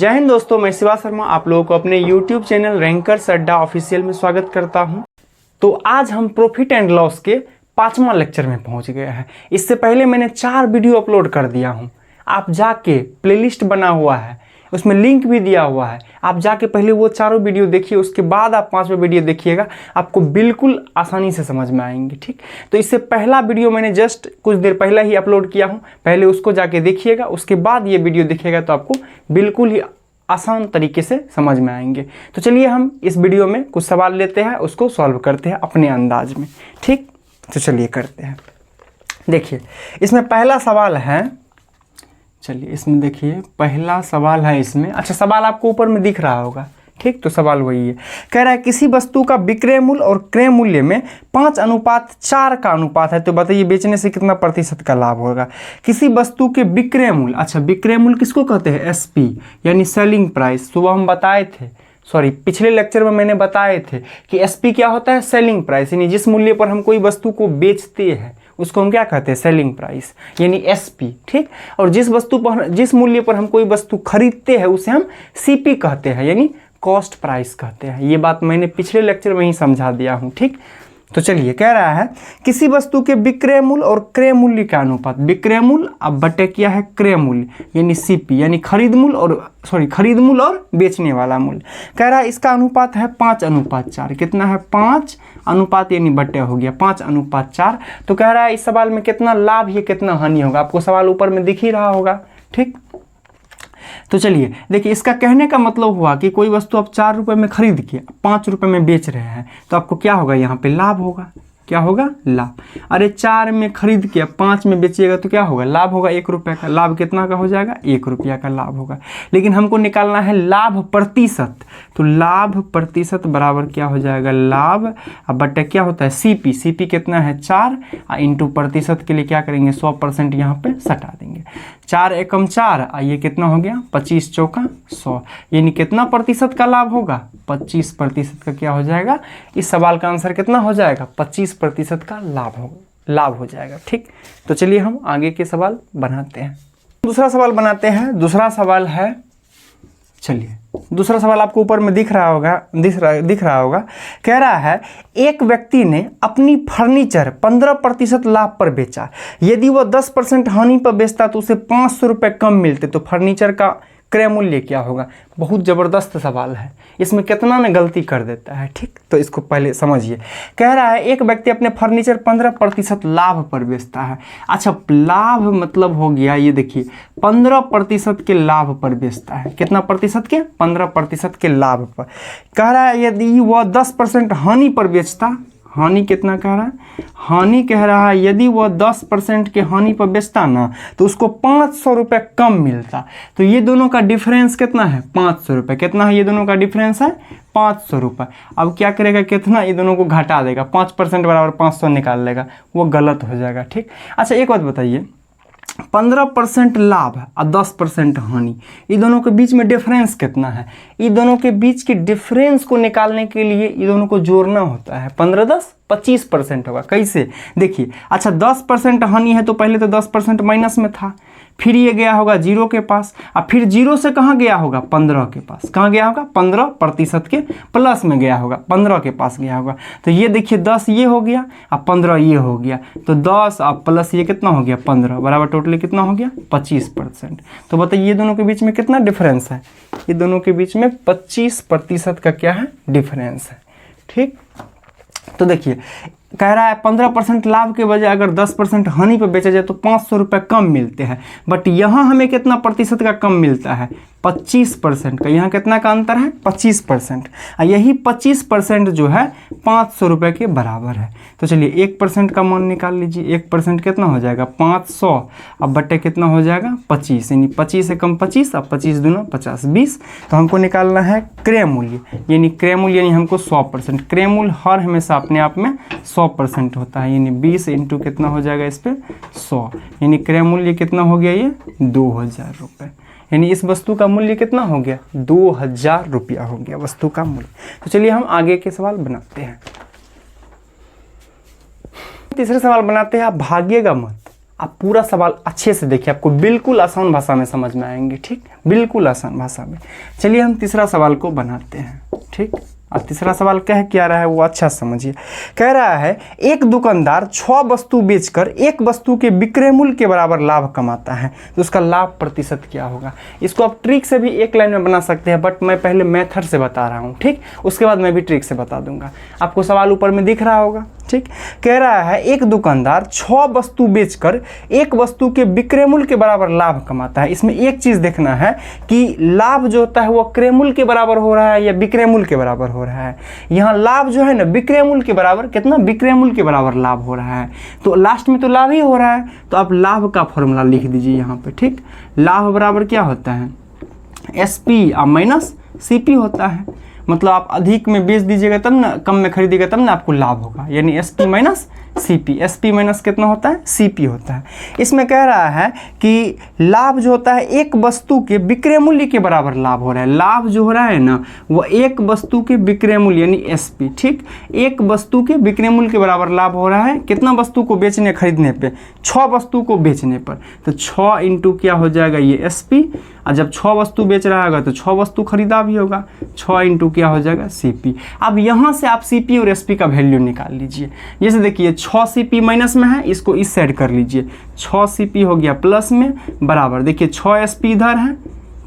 जय हिंद दोस्तों, मैं शिवा शर्मा आप लोगों को अपने YouTube चैनल रैंकर्स अड्डा ऑफिशियल में स्वागत करता हूं। तो आज हम प्रॉफिट एंड लॉस के 5वां लेक्चर में पहुंच गए हैं। इससे पहले मैंने 4 वीडियो अपलोड कर दिया हूं। आप जाके प्लेलिस्ट बना हुआ है, उसमें लिंक भी दिया हुआ है, आप जाके पहले वो चारों वीडियो देखिए, उसके बाद आप 5वां वीडियो देखिएगा, आपको बिल्कुल आसानी से समझ में आएंगे। ठीक, तो इससे पहला वीडियो मैंने जस्ट कुछ देर पहले ही अपलोड किया हूँ, पहले उसको जाके देखिएगा, उसके बाद ये वीडियो देखिएगा तो आपको बिल्कुल ही आसान तरीके से समझ में आएंगे। तो चलिए हम इस वीडियो में कुछ सवाल लेते हैं, उसको सॉल्व करते हैं अपने अंदाज में। ठीक, तो चलिए करते हैं। देखिए इसमें पहला सवाल है, चलिए इसमें देखिए पहला सवाल है इसमें। अच्छा, सवाल आपको ऊपर में दिख रहा होगा। ठीक, तो सवाल वही है, कह रहा है किसी वस्तु का विक्रय मूल्य और क्रय मूल्य में 5:4 का अनुपात है, तो बताइए बेचने से कितना प्रतिशत का लाभ होगा। किसी वस्तु के विक्रय मूल्य, अच्छा विक्रय मूल्य किसको कहते हैं? एसपी यानी सेलिंग प्राइस। सुबह हम बताए थे, पिछले लेक्चर में मैंने बताए थे कि एसपी क्या होता है? सेलिंग प्राइस, यानी जिस मूल्य पर हम कोई वस्तु को बेचते हैं उसको हम क्या कहते हैं? सेलिंग प्राइस यानी एसपी। ठीक, और जिस मूल्य पर हम कोई वस्तु खरीदते हैं उसे हम सीपी कहते हैं, यानी कॉस्ट प्राइस कहते हैं। ये बात मैंने पिछले लेक्चर में ही समझा दिया हूँ। ठीक, तो चलिए कह रहा है किसी वस्तु के विक्रय मूल्य और क्रय मूल्य का अनुपात, विक्रय मूल्य अब बटे क्या है? क्रय मूल्य यानी सीपी, यानी खरीद मूल्य और बेचने वाला मूल्य। कह रहा है इसका अनुपात है 5:4। कितना है? 5 अनुपात यानी बटे हो गया 5:4। तो कह रहा है इस सवाल में कितना लाभ या कितना हानि होगा, आपको सवाल ऊपर में दिख ही रहा होगा। ठीक, तो चलिए देखिए, इसका कहने का मतलब हुआ कि कोई वस्तु आप 4 रुपए में खरीद के 5 रुपए में बेच रहे हैं, तो आपको क्या होगा? यहाँ पे लाभ होगा। क्या होगा? लाभ। अरे 4 में खरीद के 5 में बेचिएगा तो क्या होगा? लाभ होगा 1 रुपये का। लाभ कितना का हो जाएगा? 1 रुपया का लाभ होगा। लेकिन हमको निकालना है लाभ प्रतिशत, तो लाभ प्रतिशत बराबर क्या हो जाएगा? लाभ अब बटे क्या होता है? सीपी। सीपी कितना है? 4 इंटू प्रतिशत के लिए क्या करेंगे? 100% यहाँ पे सटा देंगे। 4 एकम 4, ये कितना हो गया? 25 चौका 100, यानी कितना प्रतिशत का लाभ होगा? 25% का क्या हो जाएगा? इस सवाल का आंसर कितना हो जाएगा? 25% का लाभ हो जाएगा। ठीक, तो चलिए हम आगे के सवाल बनाते हैं। दूसरा सवाल बनाते हैं। दूसरा सवाल है, चलिए दूसरा सवाल आपको ऊपर में दिख रहा होगा। कह रहा है एक व्यक्ति ने अपनी फर्नीचर 15% लाभ पर बेचा। यदि वह 10% हानि पर बेचता तो उसे 500 रुपये कम मिलते, तो फर्नीचर का क्रय मूल्य क्या होगा? बहुत ज़बरदस्त सवाल है, इसमें कितना ने गलती कर देता है। ठीक, तो इसको पहले समझिए। कह रहा है एक व्यक्ति अपने फर्नीचर 15% लाभ पर बेचता है। अच्छा, लाभ मतलब हो गया, ये देखिए 15% के लाभ पर बेचता है। कितना प्रतिशत के? 15% के लाभ पर। कह रहा है यदि वह 10% हानि पर बेचता, हानि कितना कह रहा है? हानि कह रहा है यदि वह 10% के हानि पर बेचता ना तो उसको 500 रुपये कम मिलता। तो ये दोनों का डिफरेंस कितना है? 500 रुपये। कितना है? ये दोनों का डिफरेंस है 500 रुपये। अब क्या करेगा? कितना? ये दोनों को घटा देगा, 5% बराबर 500 निकाल लेगा, वो गलत हो जाएगा। ठीक, अच्छा एक बात बताइए, 15% लाभ और 10% हानि, ये दोनों के बीच में डिफरेंस कितना है? ये दोनों के बीच के डिफरेंस को निकालने के लिए ये दोनों को जोड़ना होता है। 15 10 25% होगा। कैसे? देखिए, अच्छा 10% हानि है तो पहले तो 10% माइनस में था, फिर ये गया होगा 0 के पास, और फिर 0 से कहाँ गया होगा? 15 के पास। कहाँ गया होगा? 15% के प्लस में गया होगा, 15 के पास गया होगा। तो ये देखिए 10 ये हो गया और 15 ये हो गया, तो 10 और प्लस ये कितना हो गया? 15 बराबर टोटली कितना हो गया? 25%। तो बताइए ये दोनों के बीच में कितना डिफरेंस है? ये दोनों के बीच में 25% का क्या है? डिफरेंस है। ठीक, तो देखिए कह रहा है 15% लाभ के बजाय अगर 10% हानि पर बेचा जाए तो 500 रुपये कम मिलते हैं, बट यहाँ हमें कितना प्रतिशत का कम मिलता है? 25% का। यहाँ कितना का अंतर है? 25%। और यही 25% जो है 500 रुपये के बराबर है। तो चलिए 1% का मान निकाल लीजिए। 1% कितना हो जाएगा? 500, अब बटे कितना हो जाएगा? 25, यानी 25 से कम 25, अब 25 दूना 50, 20। तो हमको निकालना है क्रय मूल्य, यानी क्रय मूल्य यानी हमको 100%। क्रय मूल्य हर हमेशा अपने आप में 100% होता है, यानी 20 इंटू कितना हो जाएगा इस पर? 100, यानी क्रय मूल्य कितना हो गया? ये 2000 रुपये। यानी इस वस्तु का मूल्य कितना हो गया? 2000 रुपया हो गया वस्तु का मूल्य। तो चलिए हम आगे के सवाल बनाते हैं। तीसरे सवाल बनाते हैं, आप भागिएगा मत, आप पूरा सवाल अच्छे से देखिए, आपको बिल्कुल आसान भाषा में समझ में आएंगे, ठीक, बिल्कुल आसान भाषा में। चलिए हम तीसरा सवाल को बनाते हैं, ठीक। और तीसरा सवाल कह क्या रहा है वो अच्छा समझिए। कह रहा है एक दुकानदार 6 वस्तु बेचकर एक वस्तु के विक्रय मूल्य के बराबर लाभ कमाता है, तो उसका लाभ प्रतिशत क्या होगा। इसको आप ट्रिक से भी एक लाइन में बना सकते हैं, बट मैं पहले मेथड से बता रहा हूँ, ठीक, उसके बाद मैं भी ट्रिक से बता दूंगा। आपको सवाल ऊपर में दिख रहा होगा, ठीक। कह रहा है एक दुकानदार 6 वस्तु बेचकर एक वस्तु के विक्रय मूल्य के बराबर लाभ कमाता है। इसमें एक चीज देखना है कि लाभ जो होता है वो क्रय मूल्य के बराबर हो रहा है या विक्रय मूल्य के बराबर हो रहा है। यहाँ लाभ जो है ना विक्रय मूल्य के बराबर, कितना, विक्रय मूल्य के बराबर लाभ हो रहा है, तो लास्ट में तो लाभ ही हो रहा है, तो आप लाभ का फॉर्मूला लिख दीजिए यहाँ पे, ठीक। लाभ बराबर क्या होता है, SP माइनस CP होता है। मतलब आप अधिक में बेच दीजिएगा तब ना, कम में खरीदिएगा तब ना आपको लाभ होगा, यानी SP minus CP। SP minus कितना होता है, CP होता है। इसमें कह रहा है कि लाभ जो होता है एक वस्तु के विक्रय मूल्य के बराबर लाभ हो रहा है। लाभ जो हो रहा है ना वो एक वस्तु के विक्रय मूल्य यानी SP, ठीक, एक वस्तु के विक्रय मूल्य के बराबर लाभ हो रहा है। कितना वस्तु को बेचने खरीदने पे, 6 वस्तु को बेचने पर, तो 6 इंटू क्या हो जाएगा ये SP, और जब 6 वस्तु बेच रहा होगा तो 6 वस्तु खरीदा भी होगा, 6 इंटू क्या हो जाएगा CP। अब यहाँ से आप CP और SP का वैल्यू निकाल लीजिए। जैसे देखिए 6 CP माइनस में है, इसको इस साइड कर लीजिए, 6 CP हो गया प्लस में, बराबर देखिए 6 SP इधर है,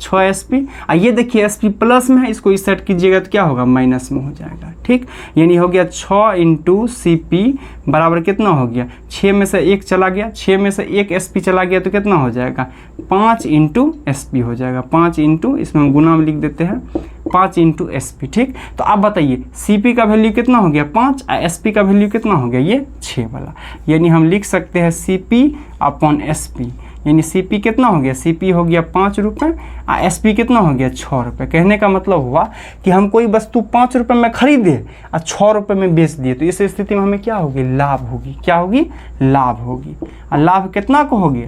6 SP, और ये देखिए SP प्लस में है, इसको इस सेट कीजिएगा तो क्या होगा, माइनस में हो जाएगा, ठीक। यानी हो गया 6 इंटू CP बराबर कितना हो गया, 6 में से 1 चला गया, 6 में से 1 SP चला गया तो कितना हो जाएगा, 5 इंटू SP हो जाएगा, 5 इंटू, इसमें हम गुना में लिख देते हैं, 5 इंटू SP, ठीक। तो आप बताइए CP का वैल्यू कितना हो गया 5, और SP का वैल्यू कितना हो गया ये 6 वाला। यानी हम लिख सकते हैं CP अपॉन SP, यानी CP कितना हो गया, CP हो गया 5 रुपये और SP कितना हो गया 6 रुपये। कहने का मतलब हुआ कि हम कोई वस्तु 5 रुपये में खरीदे और 6 रुपये में बेच दिए, तो इस स्थिति में हमें क्या होगी, लाभ होगी। क्या होगी, लाभ होगी। और लाभ कितना को होगी,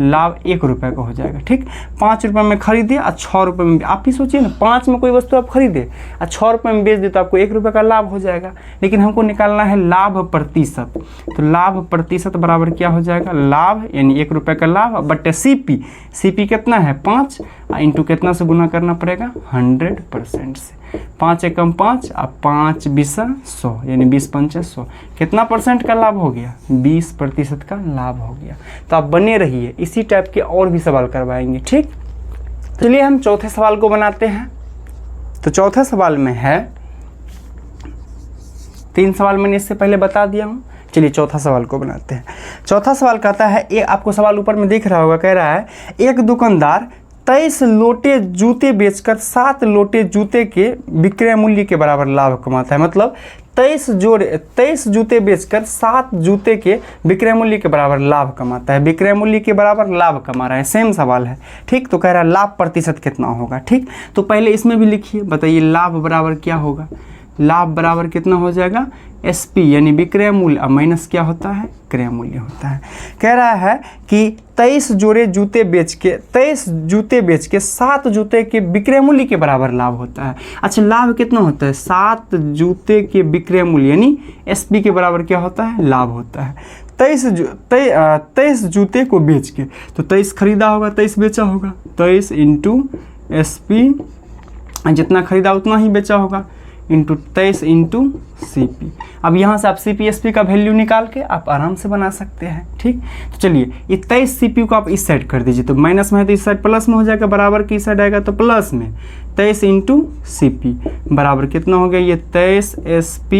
लाभ 1 रुपये का हो जाएगा, ठीक। 5 रुपये में खरीदे और 6 रुपये में, आप ही सोचिए ना, 5 में कोई वस्तु आप खरीदे और 6 रुपये में बेच दिए तो आपको 1 रुपये का लाभ हो जाएगा। लेकिन हमको निकालना है लाभ प्रतिशत, तो लाभ प्रतिशत बराबर क्या हो जाएगा, लाभ यानी 1 रुपये का लाभ बटे CP कितना है 5, इंटू कितना से गुना करना पड़ेगा, 100% से। 5 एकम 5 और 5 बीसा 100, यानी 20 पंचे 100, कितना परसेंट का लाभ हो गया, 20% का लाभ हो गया। तो आप बने रहिए, इसी टाइप के और भी सवाल करवाएंगे, ठीक। चलिए हम चौथे सवाल को बनाते हैं। तो चौथे सवाल में है, 3 सवाल मैंने इससे पहले बता दिया हूँ। चलिए चौथा सवाल को बनाते हैं। चौथा सवाल कहता है, ये आपको सवाल ऊपर में दिख रहा होगा, कह रहा है एक दुकानदार 23 लोटे जूते बेचकर 7 लोटे जूते के विक्रय मूल्य के बराबर लाभ कमाता है। मतलब 23 जूते बेचकर 7 जूते के विक्रय मूल्य के बराबर लाभ कमाता है। विक्रय मूल्य के बराबर लाभ कमा रहा है, सेम सवाल है, ठीक। तो कह रहा है लाभ प्रतिशत कितना होगा, ठीक। तो पहले इसमें भी लिखिए, बताइए लाभ बराबर क्या होगा। लाभ बराबर कितना हो जाएगा, SP यानी विक्रय मूल्य, माइनस क्या होता है, क्रय मूल्य होता है। कह रहा है कि 23 जूते बेच के 7 जूते के विक्रय मूल्य के बराबर लाभ होता है। अच्छा, लाभ कितना होता है, 7 जूते के विक्रय मूल्य यानी SP के बराबर क्या होता है, लाभ होता है। 23 जूते को बेच के, तो 23 खरीदा होगा 23 बेचा होगा, 23 इंटू SP, जितना खरीदा उतना ही बेचा होगा, इंटू 23 इंटू CP। अब यहाँ से आप CP SP का वैल्यू निकाल के आप आराम से बना सकते हैं, ठीक। तो चलिए ये 23 CP को आप इस साइड कर दीजिए, तो माइनस में है तो इस साइड प्लस में हो जाएगा, बराबर की साइड आएगा तो प्लस में 23 इंटू CP बराबर कितना हो गया, ये 23 SP,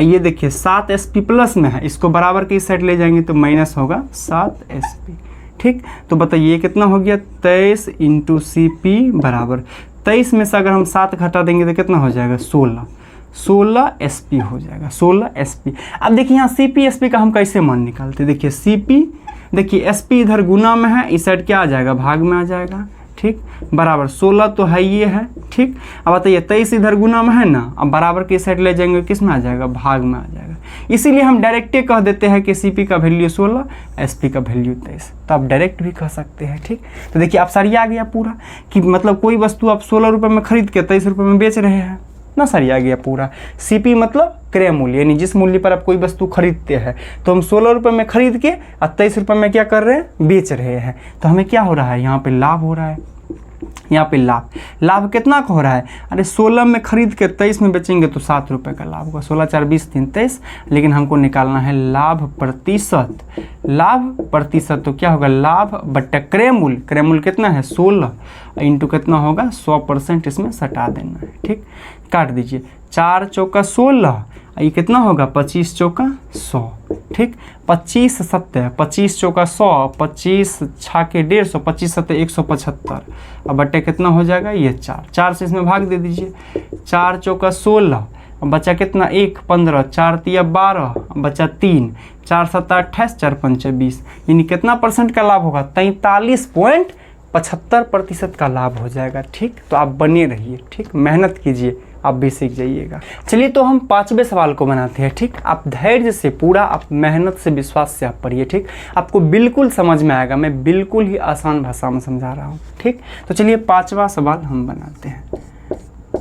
ये देखिए 7 SP प्लस में है, इसको बराबर की इस साइड ले जाएंगे तो माइनस होगा 7 SP, ठीक। तो बताइए कितना हो गया, 23 इंटू CP बराबर 23 में से अगर हम 7 घटा देंगे तो कितना हो जाएगा, 16 SP हो जाएगा, 16 SP। अब देखिए यहाँ CP SP का हम कैसे मान निकालते, देखिए CP, देखिए SP इधर गुना में है, इस साइड क्या आ जाएगा, भाग में आ जाएगा, ठीक। बराबर 16 तो है ये है, ठीक। अब बताइए 23 इधर गुना में है ना, अब बराबर की साइड ले जाएंगे किस में आ जाएगा, भाग में आ जाएगा। इसीलिए हम डायरेक्ट कह देते हैं कि CP का वैल्यू 16, SP का वैल्यू 23, तो आप डायरेक्ट भी कह सकते हैं, ठीक। तो देखिए आप सरिया आ गया पूरा कि मतलब कोई वस्तु आप 16 रुपये में खरीद के 23 रुपये में बेच रहे हैं, कितना सरिया गया पूरा। CP मतलब क्रय मूल्य, यानी जिस मूल्य पर आप कोई वस्तु खरीदते हैं, तो हम 16 रुपये में खरीद के और 23 रुपये में क्या कर रहे हैं, बेच रहे हैं। तो हमें क्या हो रहा है, यहाँ पे लाभ हो रहा है। यहाँ पे लाभ कितना का हो रहा है, अरे 16 में खरीद के 23 में बेचेंगे तो 7 रुपये का लाभ होगा। 16 4 20 3 23, लेकिन हमको निकालना है लाभ प्रतिशत। तो क्या होगा, लाभ बट्टा क्रय मूल्य कितना है 16 इंटू कितना होगा 100%, इसमें सटा देना है। ठीक, काट दीजिए। 4 चौका 16, ये कितना होगा 25 चौका 100। ठीक, 25 7 25 चौका 100, 25 छाके 150, 25 7 175। अब बट्टे कितना हो जाएगा, ये 4 से इसमें भाग दे दीजिए। 4 चौका 16, बचा कितना 1 15, 4 तिया 12, बचा 3, 4 7 28, 4 5 20, यानी कितना परसेंट का लाभ होगा, 43.75% का लाभ हो जाएगा। ठीक, तो आप बने रहिए, ठीक, मेहनत कीजिए, आप भी सीख जाइएगा। चलिए तो हम 5वें सवाल को बनाते हैं। ठीक, आप धैर्य से पूरा, आप मेहनत से, विश्वास से आप पढ़िए। ठीक, आपको बिल्कुल समझ में आएगा, मैं बिल्कुल ही आसान भाषा में समझा रहा हूँ। ठीक, तो चलिए 5वां सवाल हम बनाते हैं।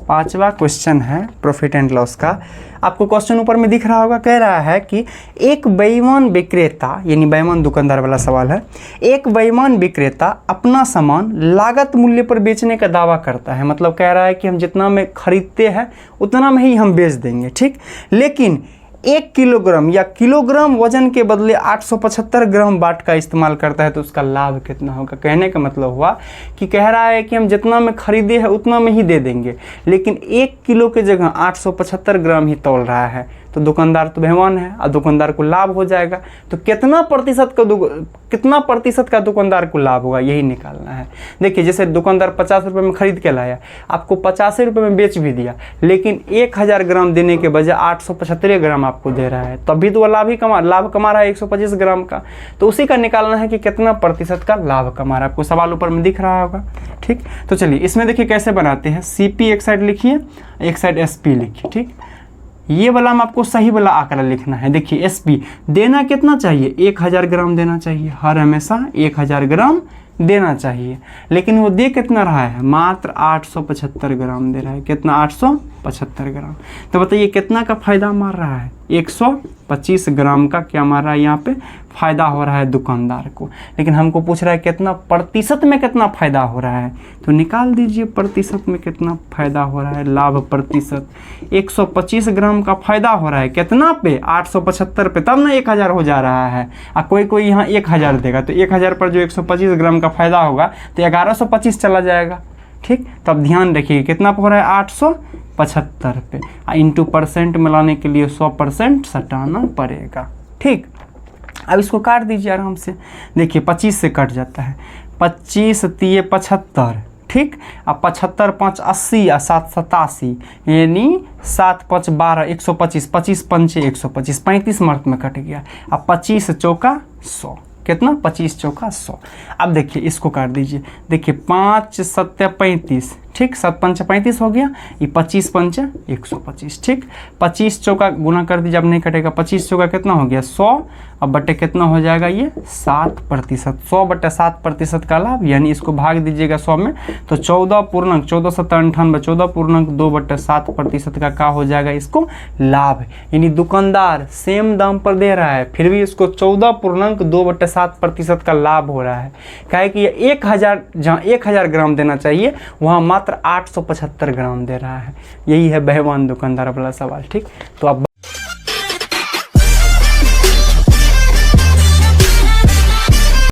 5वां क्वेश्चन है प्रॉफिट एंड लॉस का। आपको क्वेश्चन ऊपर में दिख रहा होगा, कह रहा है कि एक बेईमान विक्रेता, यानी बेईमान दुकानदार वाला सवाल है। एक बेईमान विक्रेता अपना सामान लागत मूल्य पर बेचने का दावा करता है, मतलब कह रहा है कि हम जितना में खरीदते हैं उतना में ही हम बेच देंगे। ठीक, लेकिन 1 किलोग्राम या किलोग्राम वजन के बदले 875 ग्राम बाट का इस्तेमाल करता है, तो उसका लाभ कितना होगा। कहने का मतलब हुआ कि कह रहा है कि हम जितना में खरीदे हैं उतना में ही दे देंगे, लेकिन 1 किलो की जगह 875 ग्राम ही तौल रहा है, तो दुकानदार तो बेईमान है और दुकानदार को लाभ हो जाएगा। तो कितना प्रतिशत का दुकानदार को लाभ होगा, यही निकालना है। देखिए, जैसे दुकानदार 50 रुपये में खरीद के लाया, आपको 85 रुपये में बेच भी दिया, लेकिन 1000 ग्राम देने के बजाय 875 ग्राम आपको दे रहा है, तभी तो वह लाभ कमा रहा है 125 ग्राम का। तो उसी का निकालना है कि कितना प्रतिशत का लाभ कमा रहा है। आपको सवाल ऊपर में दिख रहा होगा। ठीक, तो चलिए इसमें देखिए कैसे बनाते हैं। CP एक साइड लिखिए, एक साइड SP लिखिए। ठीक, ये वाला हम आपको सही वाला आंकड़ा लिखना है। देखिए SP देना कितना चाहिए, 1000 ग्राम देना चाहिए, हर हमेशा 1000 ग्राम देना चाहिए, लेकिन वो दे कितना रहा है, मात्र 875 ग्राम दे रहा है। कितना, 875 ग्राम। तो बताइए कितना का फायदा मार रहा है, 125 ग्राम का क्या मार रहा है, यहाँ पे फायदा हो रहा है दुकानदार को। लेकिन हमको पूछ रहा है कितना प्रतिशत में कितना फायदा हो रहा है, तो निकाल दीजिए प्रतिशत में कितना फायदा हो रहा है। लाभ प्रतिशत 125 ग्राम का फायदा हो रहा है, कितना पे, 875 पे, तब ना 1000 हो जा रहा है। कोई यहाँ 1000 देगा, तो 1000 पर जो 125 ग्राम का फायदा होगा तो 1125 चला जाएगा। ठीक, तब ध्यान रखिए कितना हो रहा है, 875 पे, इंटू परसेंट मिलाने के लिए 100% सटाना पड़ेगा। ठीक, अब इसको काट दीजिए आराम से। देखिए 25 से कट जाता है, 25 तिये 75। ठीक, अब 75 5 80 और 7 87, यानी 7 5 12 125, 25 5 125, 35 मार्क में कट गया। अब 25 चौका 100, कितना, 25 चौका 100। अब देखिए इसको काट दीजिए। देखिए 5 7 35, ठीक, 7 5 35 हो गया, ये 25 5 125। ठीक, 25 चौका गुना कर दीजिए, अब नहीं कटेगा। 25 चौका कितना हो गया 100, अब बटे कितना हो जाएगा ये 7%। 100 बटे 7% का लाभ, यानी इसको भाग दीजिएगा 100 में, तो 14.1498, 14.2/7% का हो जाएगा इसको लाभ। यानी दुकानदार सेम दाम पर दे रहा है, फिर भी इसको 14.2/7% का लाभ हो रहा है। काहे कि 1000 जहाँ 1000 ग्राम देना चाहिए, वहाँ मात्र 875 ग्राम दे रहा है। यही है बेईमान दुकानदार वाला सवाल। ठीक, तो अब